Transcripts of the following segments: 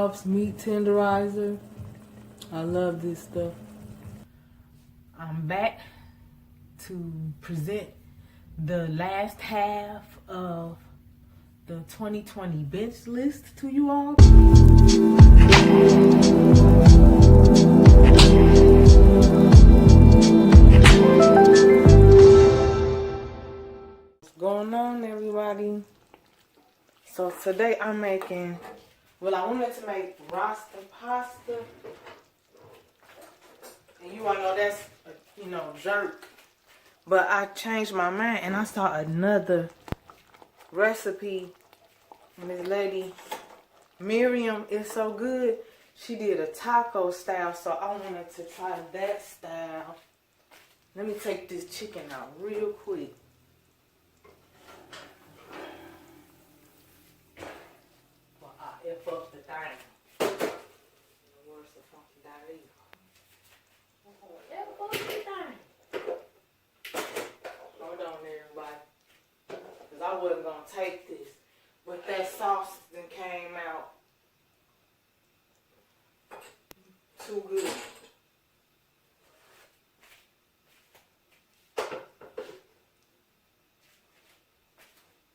Soft meat tenderizer. I love this stuff. I'm back to present the last half of the 2020 bench list to you all. What's going on, everybody? So today I'm making, well, I wanted to make pasta pasta. And you all know that's, jerk. But I changed my mind and I saw another recipe. And this lady, Miriam, is so good. She did a taco style, so I wanted to try that style. Let me take this chicken out real quick. Well, I F up the thing. Where's the funky diarrhea? F up the thing. Hold on, everybody. Because I wasn't going to take this. But that sauce then came out too good.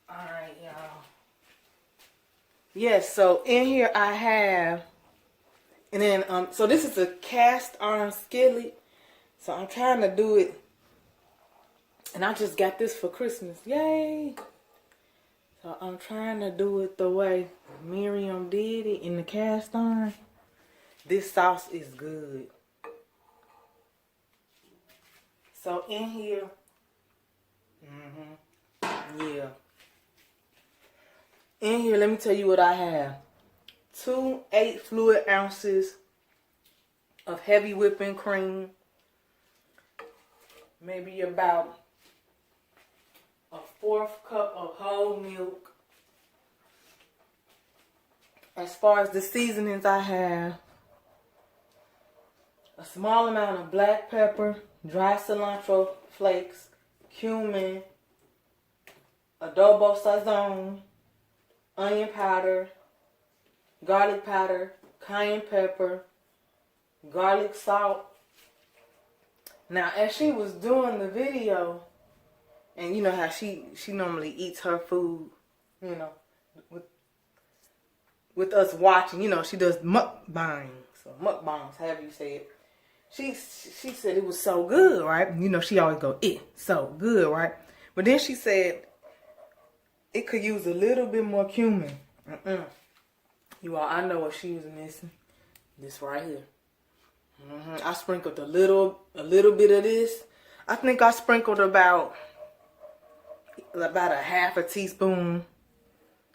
Alright, y'all. Yes, so in here I have, and then, so this is a cast iron skillet. So I'm trying to do it, and I just got this for Christmas. Yay! So I'm trying to do it the way Miriam did it in the cast iron. This sauce is good. So in here, yeah. In here, let me tell you what I have. 2 8 fluid ounces of heavy whipping cream. Maybe about a 1/4 cup of whole milk. As far as the seasonings, I have a small amount of black pepper, dry cilantro flakes, cumin, adobo sazon, onion powder, garlic powder, cayenne pepper, garlic salt. Now, as she was doing the video, and you know how she normally eats her food, with us watching, she does mukbangs, or mukbangs, however you say it. She said it was so good, right? She always go, so good, right? But then she said it could use a little bit more cumin. You all, I know what she was missing. This right here. I sprinkled a little bit of this. I think I sprinkled about a 1/2 teaspoon.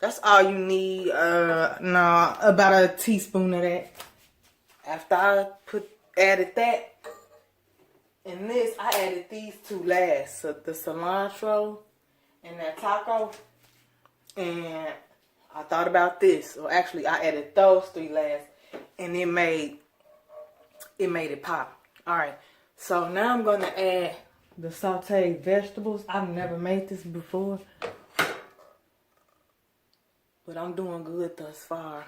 That's all you need. No, about a teaspoon of that. After I added that, and this, I added these two last. So the cilantro and that taco. And I thought about this. Or actually, I added those 3 last. And it made it pop. Alright. So now I'm going to add the sauteed vegetables. I've never made this before. But I'm doing good thus far.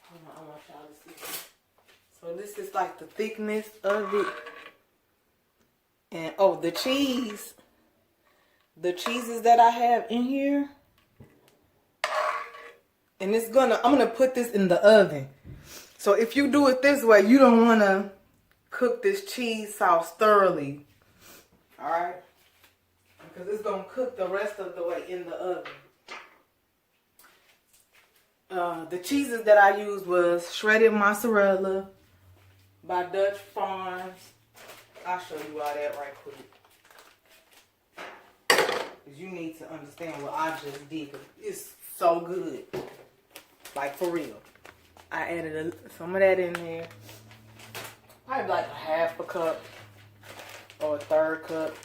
Hold on, I want y'all to see. So this is like the thickness of it. And oh, the cheese. The cheeses that I have in here. And I'm gonna put this in the oven. So if you do it this way, you don't wanna cook this cheese sauce thoroughly. Alright? Because it's gonna cook the rest of the way in the oven. The cheeses that I used was shredded mozzarella by Dutch Farms. I'll show you all that right quick. Because you need to understand what I just did. It's so good. Like, for real. I added some of that in there. Probably like a 1/2 cup or a 1/3 cup.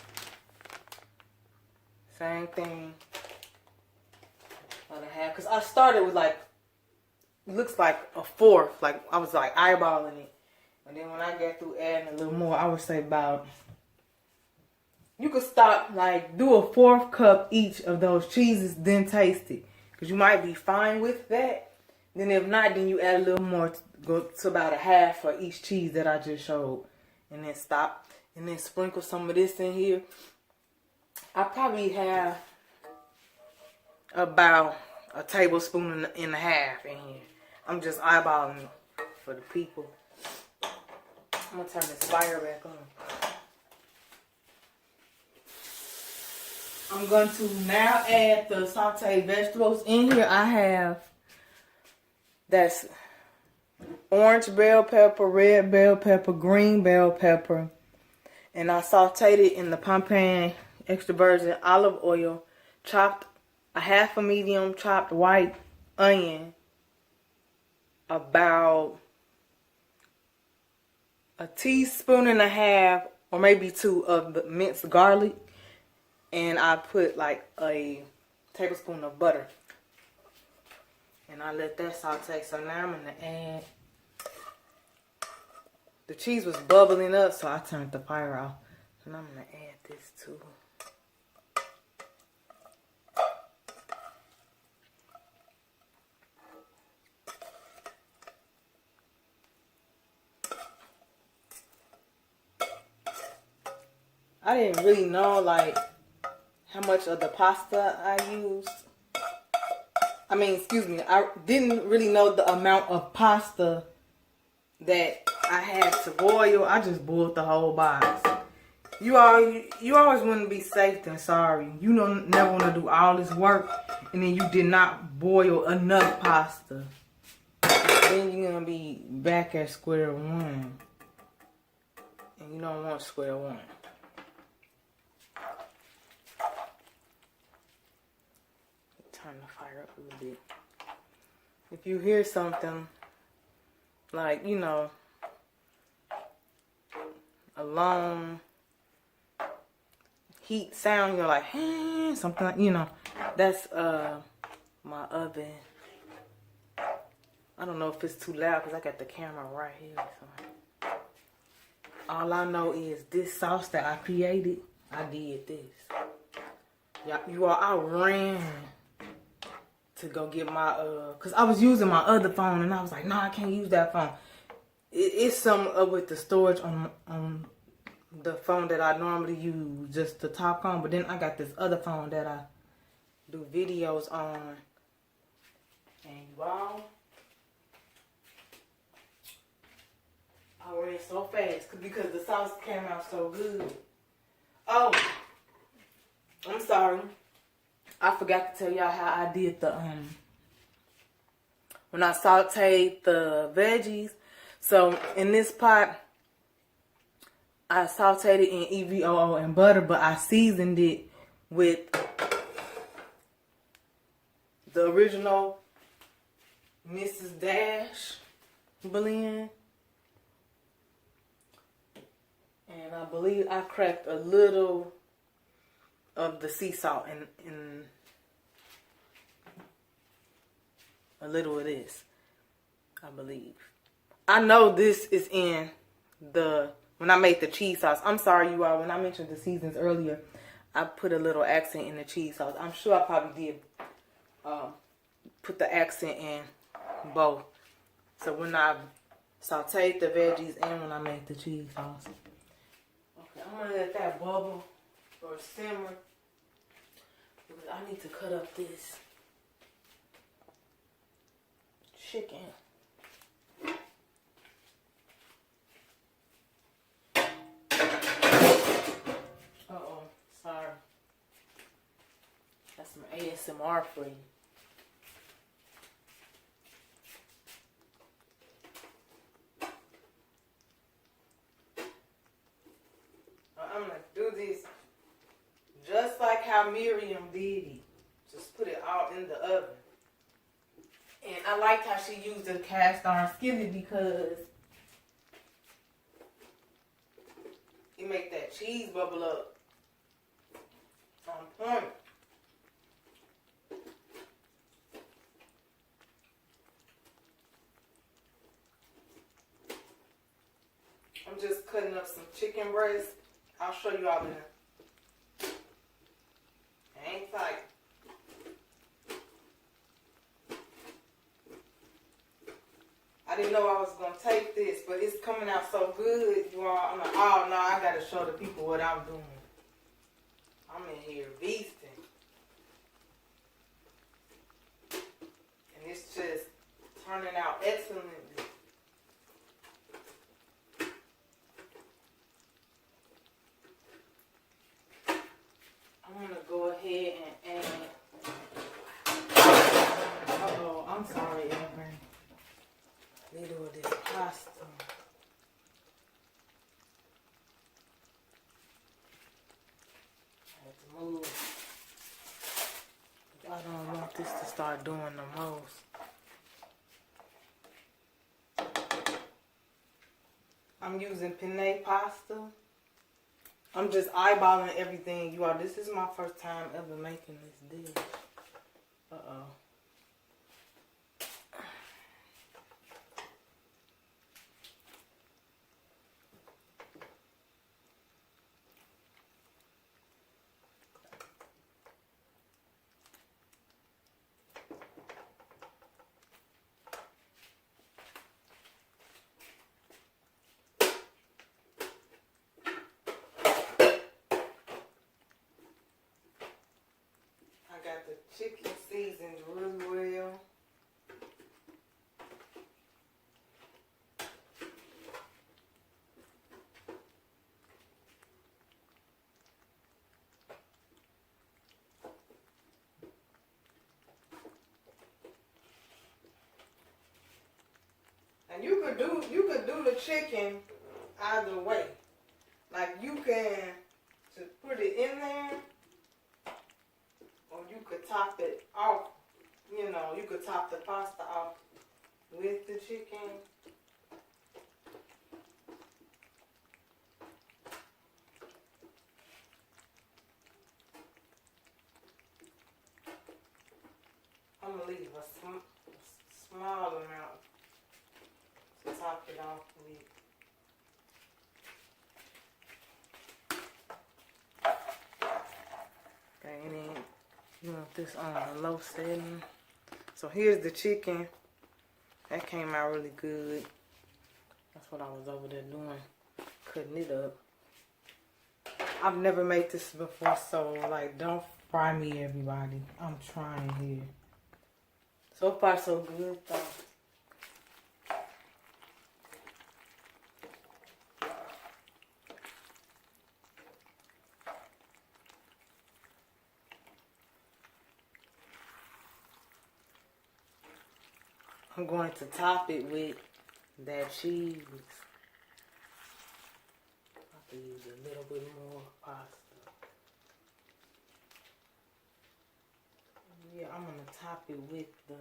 Same thing. About a 1/2. Because I started with like, it looks like a 1/4. Like, I was like eyeballing it. And then when I got through adding a little more, I would say about, you could stop, like, do a 1/4 cup each of those cheeses, then taste it. Because you might be fine with that. Then if not, then you add a little more, go to about a half for each cheese that I just showed. And then stop. And then sprinkle some of this in here. I probably have about a tablespoon and a half in here. I'm just eyeballing it for the people. I'm going to turn this fire back on. I'm going to now add the sauteed vegetables. In here I have, that's orange bell pepper, red bell pepper, green bell pepper. And I sauteed it in the Parmesan extra virgin olive oil. Chopped a half a medium chopped white onion. About a teaspoon and a half or maybe 2 of the minced garlic. And I put like a tablespoon of butter. And I let that saute. So now I'm going to add. The cheese was bubbling up, so I turned the fire off. And I'm going to add this too. I didn't really know like how much of the pasta I used. I didn't really know the amount of pasta that I had to boil. I just boiled the whole box. You always want to be safe than sorry. You never want to do all this work and then you did not boil enough pasta. Then you're going to be back at square one. And you don't want square one. Turn the fire up a little bit. If you hear something like, a long heat sound, you're like, something like, that's my oven. I don't know if it's too loud because I got the camera right here. So. All I know is this sauce that I created, I did this. I ran to go get my, because I was using my other phone and I was like, no, I can't use that phone. It's some up with the storage on the phone that I normally use, just the top phone. But then I got this other phone that I do videos on. And wow, I ran so fast because the sauce came out so good. Oh, I'm sorry. I forgot to tell y'all how I did the, when I sauteed the veggies. So, in this pot, I sauteed it in EVOO and butter, but I seasoned it with the original Mrs. Dash blend. And I believe I cracked a little of the sea salt and a little of this, I believe. I know this is in when I made the cheese sauce. I'm sorry, you all, when I mentioned the seasons earlier, I put a little accent in the cheese sauce. I'm sure I probably did put the accent in both. So when I sauteed the veggies and when I made the cheese sauce. Okay, I'm going to let that bubble or simmer. Because I need to cut up this chicken. Uh-oh, sorry. That's some ASMR for you. I'm going to do this just like how Miriam did it. Just put it all in the oven. And I liked how she used the cast iron skillet because it make that cheese bubble up on point. I'm just cutting up some chicken breast. I'll show you all in there. Hang tight. tape this, but it's coming out so good, you all. I'm like, oh no, I gotta show the people what I'm doing. I'm in here beasting. And it's just turning out excellently. I'm gonna go ahead and add. Uh-oh, I'm sorry, Evan. Little of this pasta. I have to move. I don't want this to start doing the most. I'm using penne pasta. I'm just eyeballing everything, you all. This is my first time ever making this dish. Uh-oh. Got the chicken seasoned really well. And you could do the chicken either way. Like you can just put it in there. Or you could top it off, you know, you could top the pasta off with the chicken. I'm going to leave a small amount to top it off with. Okay, and then you want this on a low setting. So here's the chicken. That came out really good. That's what I was over there doing, cutting it up. I've never made this before, so like don't fry me, everybody. I'm trying here. So far so good though. I'm going to top it with that cheese. I have to use a little bit more pasta. Yeah, I'm going to top it with the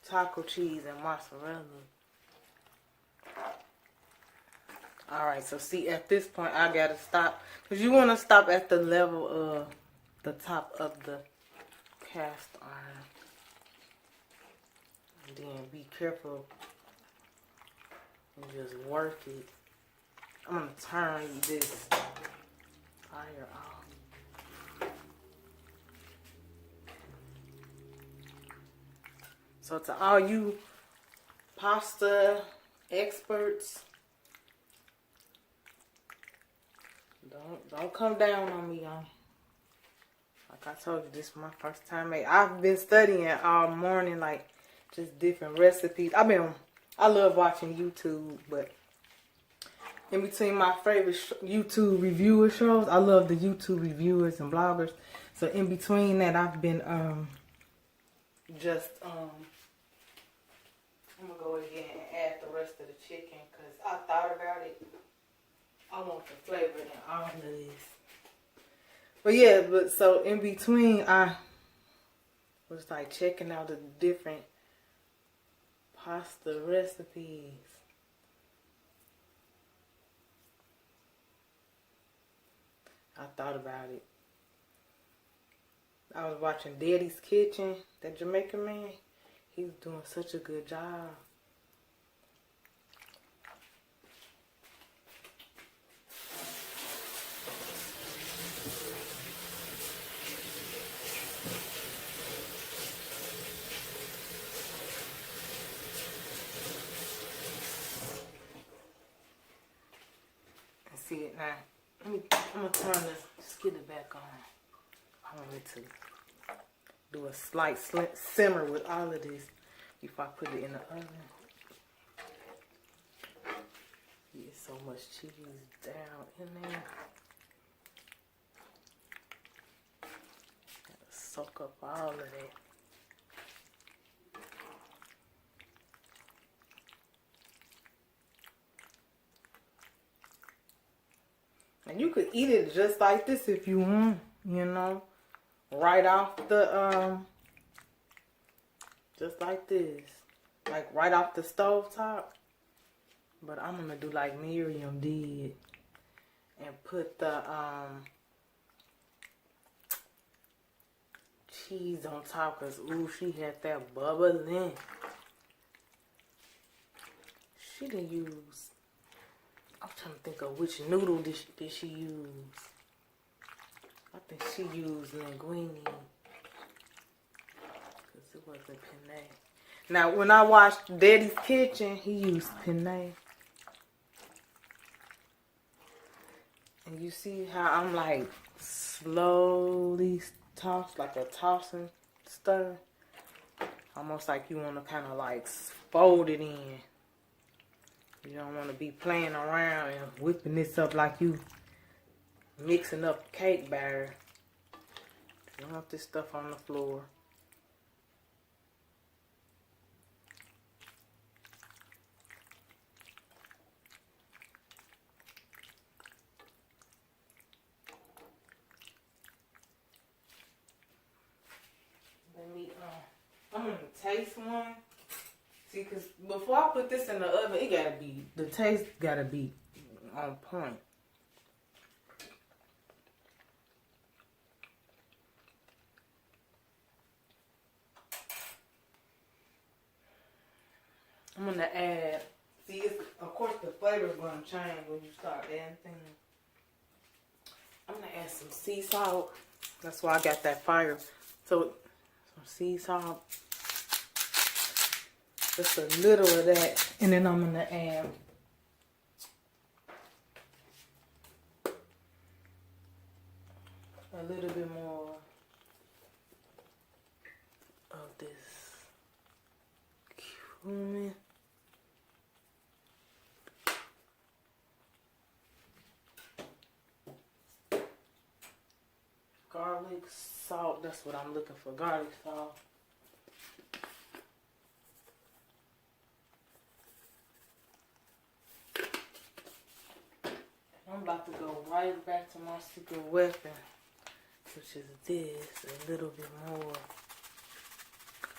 taco cheese and mozzarella. Alright, so see, at this point I gotta stop, because you want to stop at the level of the top of the cast iron. And then be careful and just work it. I'm going to turn this fire off. So to all you pasta experts, Don't come down on me, y'all. Like I told you, this is my first time made. I've been studying all morning, like just different recipes. I love watching YouTube, but in between my favorite YouTube reviewer shows, I love the YouTube reviewers and bloggers. So in between that, I've been I'm gonna go again and add the rest of the chicken because I thought about it. I want the flavor in all of this. But yeah, so in between, I was like checking out the different pasta recipes. I thought about it. I was watching Daddy's Kitchen, that Jamaican man. He's doing such a good job. back on. I want it to do a slight simmer with all of this before I put it in the oven. Get so much cheese down in there. Gotta soak up all of that. And you could eat it just like this if you want, you know, right off the, just like this, like right off the stove top. But I'm gonna do like Miriam did and put the cheese on top, cause ooh, she had that bubbling. She didn't use. I'm trying to think of which noodle did she use. I think she used linguine, cause it wasn't penne. Now, when I watched Daddy's Kitchen, he used penne. And you see how I'm like slowly toss, like a tossing stir. Almost like you want to kind of like fold it in. You don't want to be playing around and whipping this up like you mixing up cake batter. You don't want this stuff on the floor. I'm gonna taste one. See, cause before I put this in the oven, it gotta be, the taste gotta be on point. I'm gonna add, see, of course the flavor's gonna change when you start adding things. I'm gonna add some sea salt. That's why I got that fire. So, some sea salt. Just a little of that. And then I'm gonna add a little bit more of this cumin. Garlic salt, that's what I'm looking for, garlic salt. I'm about to go right back to my secret weapon, which is this, a little bit more.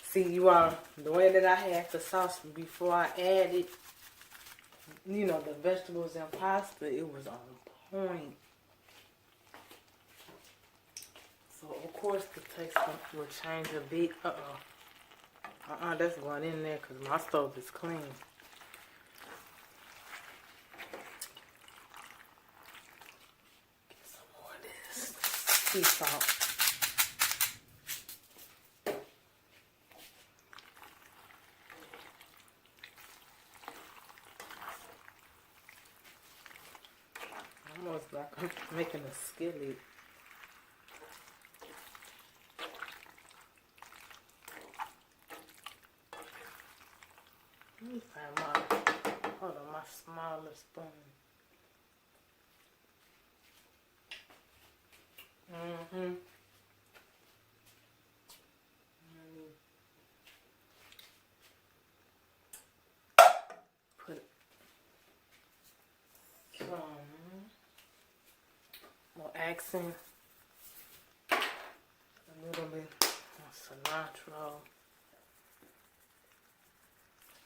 See, you all, the way that I had the sauce before I added, you know, the vegetables and pasta, it was on point. So, of course, the taste will change a bit. That's going in there because my stove is clean. Get some more of this sea salt. Almost like I'm making a skillet. Let me find my smaller spoon. Put some more accent. A little bit of cilantro.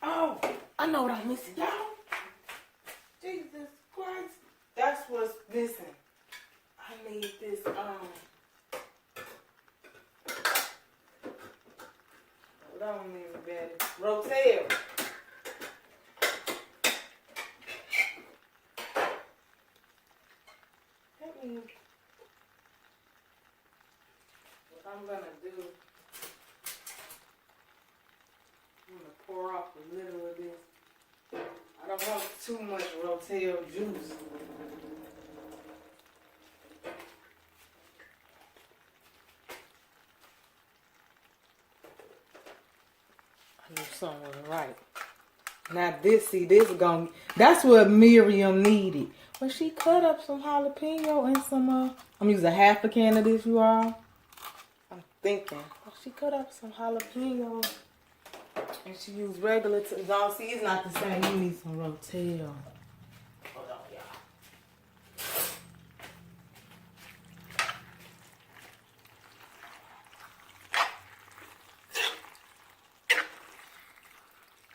Oh, I know what I'm missing, y'all. Jesus Christ. That's what's missing. I need this, hold on, everybody. Rotel. Let me, what I'm gonna do, I'm gonna pour off a little of this. I don't want too much Rotel juice. do something right. Now this, see, this gonna, that's what Miriam needed. But she cut up some jalapeno and some, I'm using a half a can of this, you all. I'm thinking. But she cut up some jalapeno. And she used regular, don't see, it's not the same. You need some Rotel. Hold on, y'all.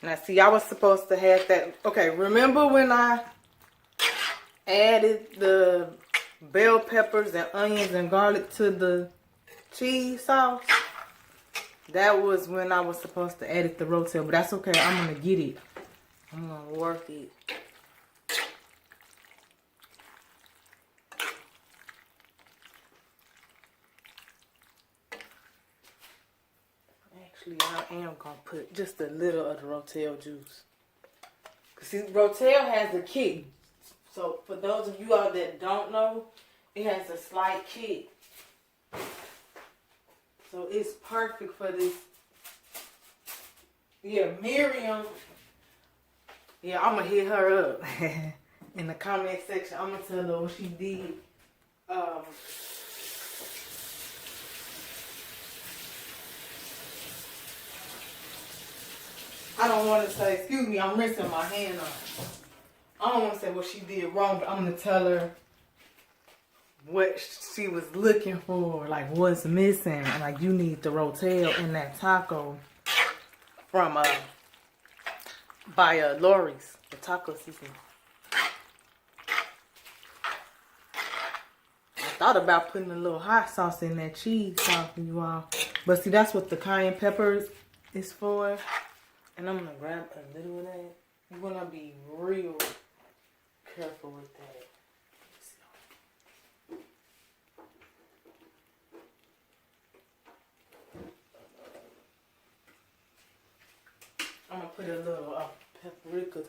Now, see, I was supposed to have that. Okay, remember when I added the bell peppers and onions and garlic to the cheese sauce? That was when I was supposed to add it the Rotel, but that's okay. I'm going to get it. I'm going to work it. Actually, I am going to put just a little of the Rotel juice. Because see, Rotel has a kick. So, for those of you all that don't know, it has a slight kick. So, it's perfect for this. Yeah, Miriam. Yeah, I'm going to hit her up in the comment section. I'm going to tell her what she did. I don't want to say, excuse me, I'm rinsing my hand off. I don't want to say what she did wrong, but I'm going to tell her what she was looking for, like what's missing. Like, you need the Rotel in that taco from by Lawry's, the taco seasoning. I thought about putting a little hot sauce in that cheese sauce for you all, but see, that's what the cayenne peppers is for. And I'm gonna grab a little of that. You wanna be real careful with that. I'm gonna put a little paprika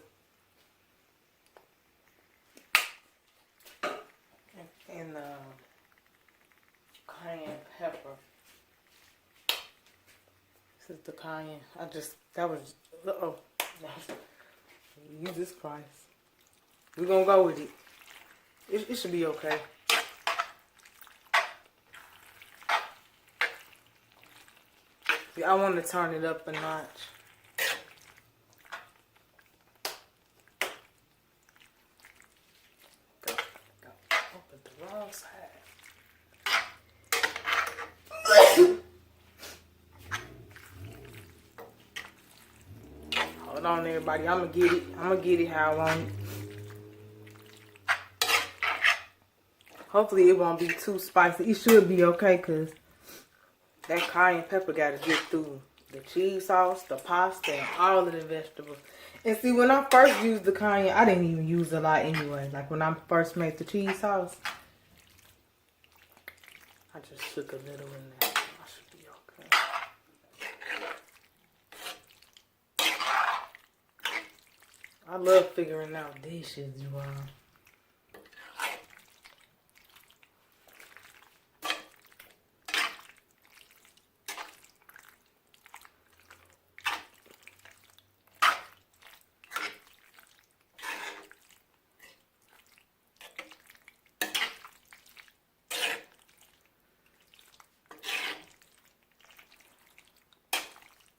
and cayenne pepper. This is the cayenne. Jesus Christ. We're gonna go with it. It should be okay. See, I want to turn it up a notch. Go. Open the wrong side. Hold on, everybody. I'm gonna get it how I want it. Hopefully it won't be too spicy. It should be okay, because that cayenne pepper got to get through the cheese sauce, the pasta, and all of the vegetables. And see, when I first used the cayenne, I didn't even use a lot anyway. Like when I first made the cheese sauce, I just shook a little in there. I should be okay. I love figuring out dishes, you all.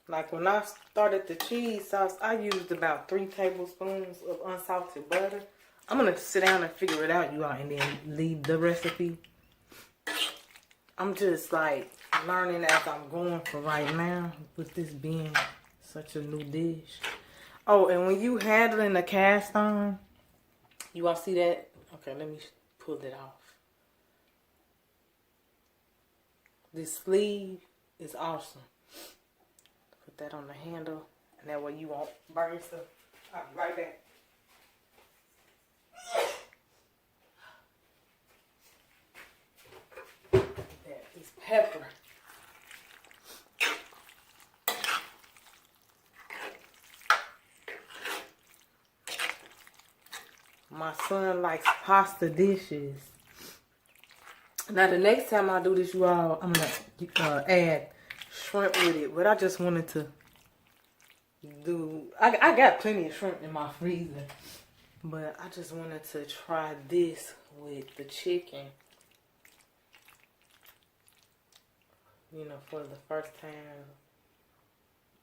Like when I started the cheese sauce, I used about 3 tablespoons of unsalted butter. I'm going to sit down and figure it out, you all, and then leave the recipe. I'm just like learning as I'm going for right now, with this being such a new dish. Oh, and when you handling the cast iron, you all see that? Okay, let me pull it off. This sleeve is awesome. Put that on the handle, and that way you won't burn stuff. I'll be right back. This pepper. My son likes pasta dishes. Now the next time I do this, you all, I'm gonna add shrimp with it, but I just wanted to I got plenty of shrimp in my freezer, but I just wanted to try this with the chicken. You know, for the first time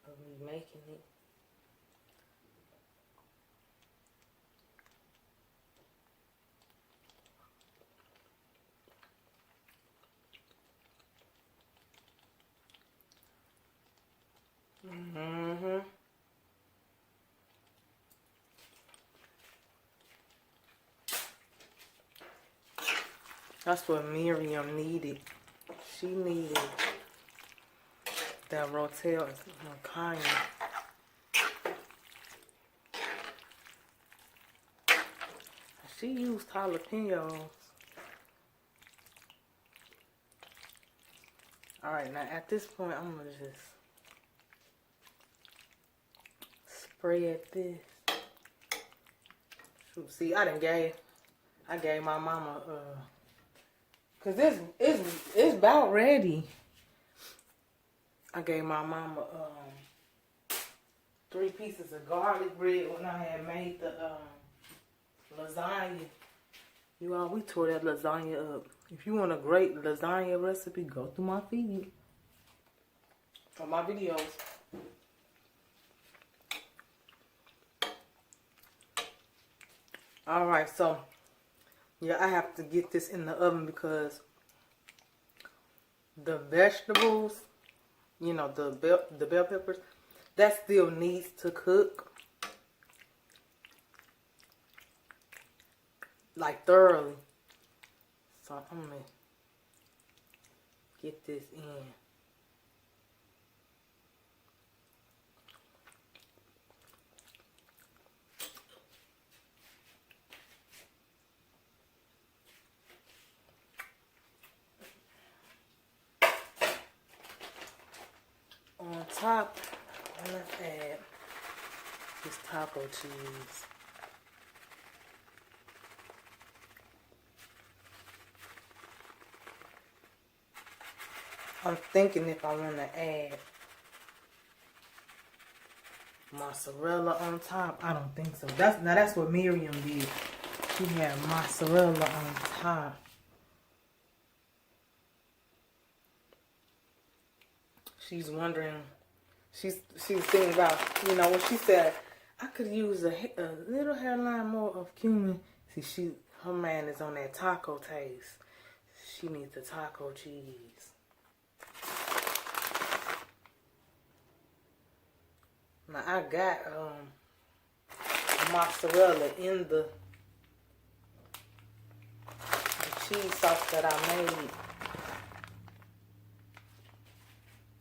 of me making it. Mm-hmm. That's what Miriam needed. She needed that Rotel cayenne. She used jalapenos. Alright, now at this point, I'm going to just spread this. Shoot, see, I gave my mama, cause it's about ready. I gave my mama 3 pieces of garlic bread when I had made the lasagna. You all, we tore that lasagna up. If you want a great lasagna recipe, go through my feed or my videos. Alright, so yeah, I have to get this in the oven because the vegetables, you know, the bell peppers, that still needs to cook like thoroughly. So I'm gonna get this in. On top, I'm gonna add this taco cheese. I'm thinking if I want to add mozzarella on top. I don't think so. That's what Miriam did. She had mozzarella on top. She's wondering. She's thinking about, you know, when she said I could use a little hairline more of cumin. See, her man is on that taco taste. She needs the taco cheese. Now I got mozzarella in the cheese sauce that I made.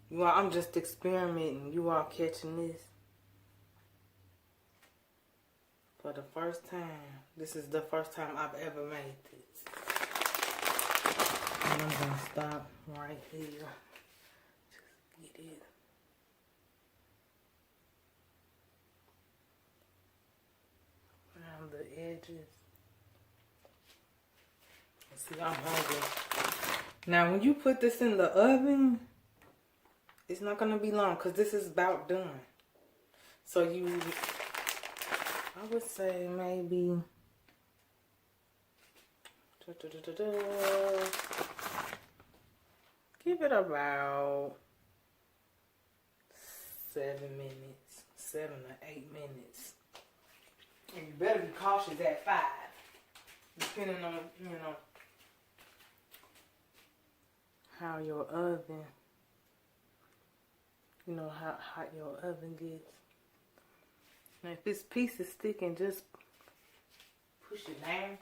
You all, I'm just experimenting. You all catching this for the first time. This is the first time I've ever made this. And I'm gonna stop right here. Just get it. Around the edges. See, I'm hungry. Now, when you put this in the oven, it's not gonna be long because this is about done. So I would say maybe give it about 7 minutes, 7 to 8 minutes. And you better be cautious at 5, depending on, you know, how your oven, you know, how hot your oven gets. Now, if this piece is sticking, just push it down.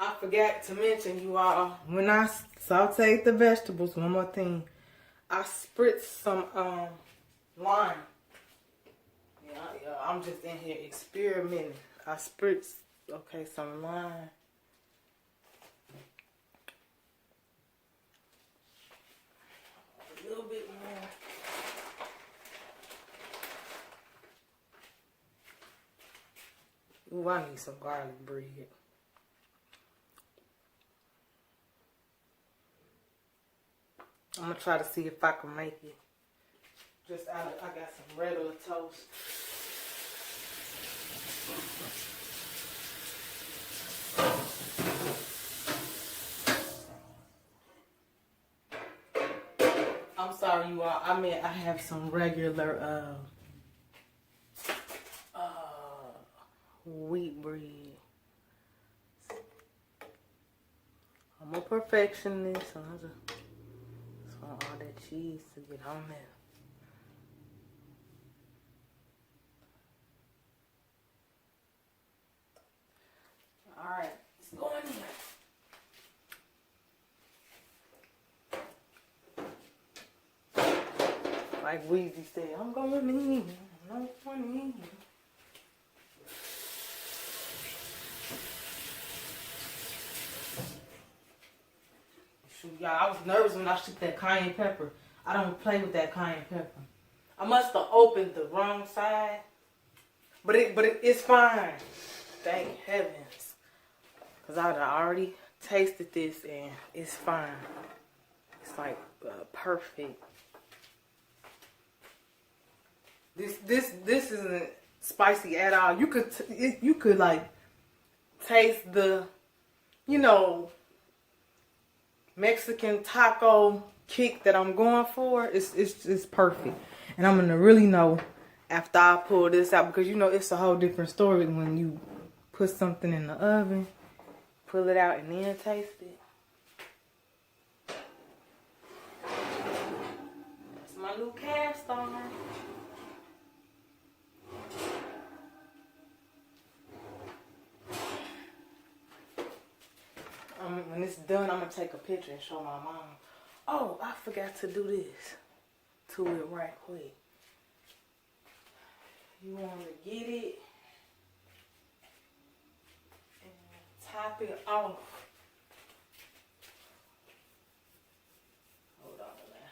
I forgot to mention, you all, when I sauteed the vegetables, one more thing, I spritzed some lime. Yeah, I'm just in here experimenting. I spritzed, okay, some lime. A little bit more. Ooh, I need some garlic bread. I'm gonna try to see if I can make it. Just out of, I got some regular toast. I'm sorry, you all. I mean, I have some regular wheat bread. I'm a perfectionist, so I just want all that cheese to get on there. Alright, it's going in. Like Weezy said, I'm going in. I'm going in. Shoot, y'all, I was nervous when I shook that cayenne pepper. I don't play with that cayenne pepper. I must have opened the wrong side. But it's fine. Thank heavens. Because I'd already tasted this and it's fine. It's like perfect. This isn't spicy at all. You could like taste the, you know, Mexican taco kick that I'm going for. It's perfect. And I'm gonna really know after I pull this out, because you know it's a whole different story when you put something in the oven, pull it out and then taste it. That's my new cast iron. When it's done, I'm gonna take a picture and show my mom. Oh, I forgot to do this to it right quick. You want to get it and top it off. Hold on now.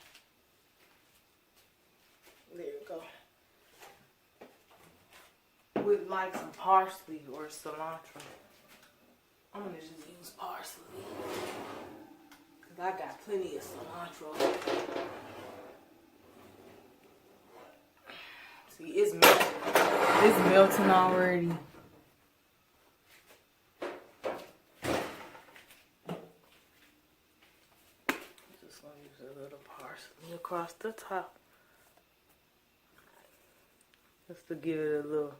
There you go. With like some parsley or cilantro. I'm gonna just use parsley. Cause I got plenty of cilantro. See, it's melting. It's melting already. Just gonna use a little parsley across the top. Just to give it a little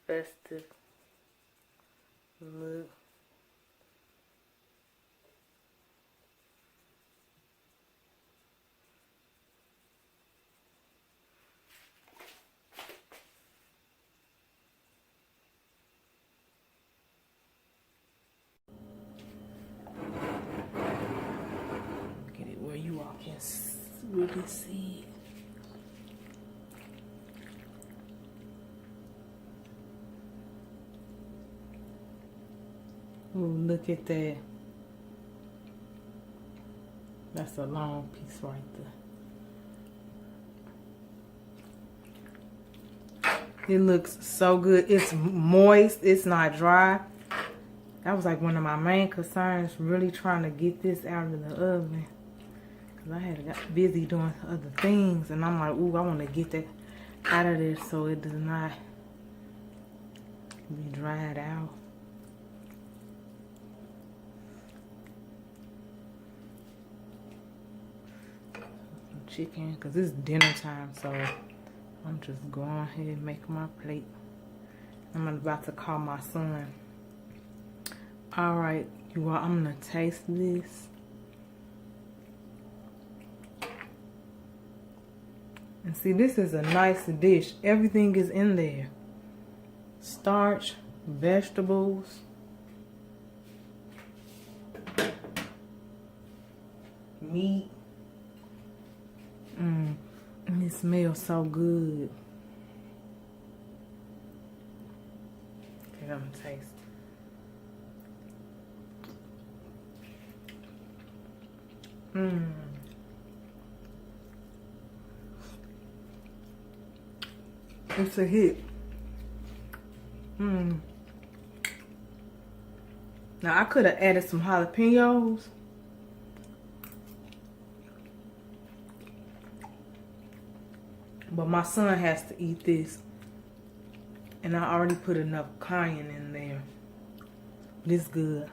festive look. Get it where you all can really see it. Ooh, look at that. That's a long piece right there. It looks so good. It's moist. It's not dry. That was like one of my main concerns, really trying to get this out of the oven. Because I had got busy doing other things. And I'm like, ooh, I want to get that out of there so it does not be dried out. Chicken, because it's dinner time, so I'm just going ahead and make my plate. I'm about to call my son. Alright, you all, I'm gonna taste this. And see, this is a nice dish. Everything is in there. Starch, vegetables, meat. And it smells so good. Okay, I'm gonna taste. It's a hit. Now I could have added some jalapenos. But my son has to eat this. And I already put enough cayenne in there. This good.